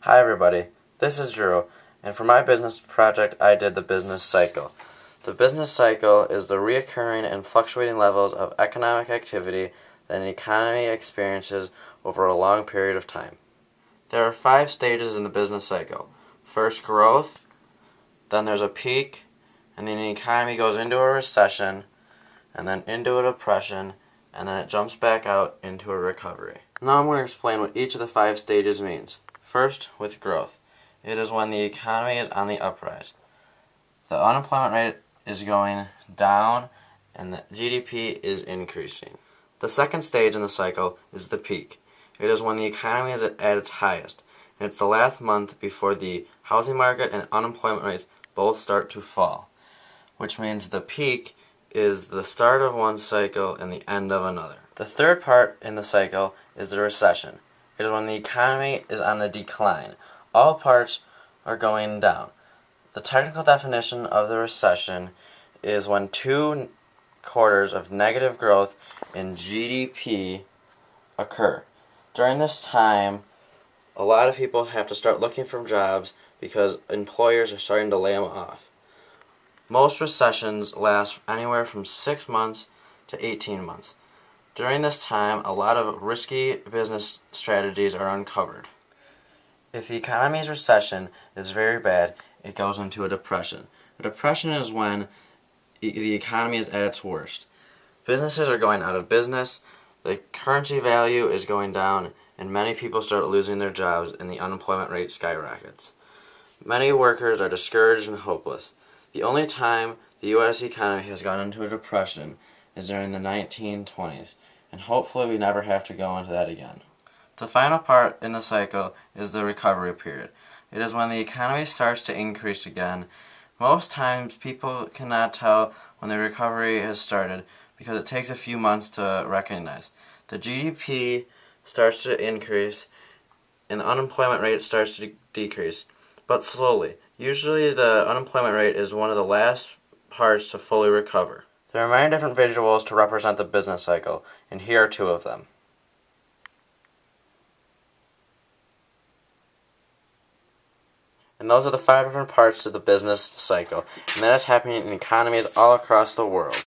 Hi everybody, this is Drew, and for my business project I did the business cycle. The business cycle is the reoccurring and fluctuating levels of economic activity that an economy experiences over a long period of time. There are 5 stages in the business cycle. First, growth, then there's a peak, and then the economy goes into a recession, and then into a depression, and then it jumps back out into a recovery. Now I'm going to explain what each of the 5 stages means. First, with growth. It is when the economy is on the uprise. The unemployment rate is going down and the GDP is increasing. The second stage in the cycle is the peak. It is when the economy is at its highest, and it's the last month before the housing market and unemployment rates both start to fall, which means the peak is the start of one cycle and the end of another. The third part in the cycle is the recession. It is when the economy is on the decline. All parts are going down. The technical definition of the recession is when 2 quarters of negative growth in GDP occur. During this time, a lot of people have to start looking for jobs because employers are starting to lay them off. Most recessions last anywhere from 6 months to 18 months. During this time, a lot of risky business strategies are uncovered. If the economy's recession is very bad, it goes into a depression. A depression is when the economy is at its worst. Businesses are going out of business, the currency value is going down, and many people start losing their jobs and the unemployment rate skyrockets. Many workers are discouraged and hopeless. The only time the U.S. economy has gone into a depression is during the 1920s, and hopefully we never have to go into that again. The final part in the cycle is the recovery period. It is when the economy starts to increase again. Most times people cannot tell when the recovery has started because it takes a few months to recognize. The GDP starts to increase and the unemployment rate starts to decrease, but slowly. Usually the unemployment rate is one of the last parts to fully recover. There are many different visuals to represent the business cycle, and here are 2 of them. And those are the 5 different parts of the business cycle, and that is happening in economies all across the world.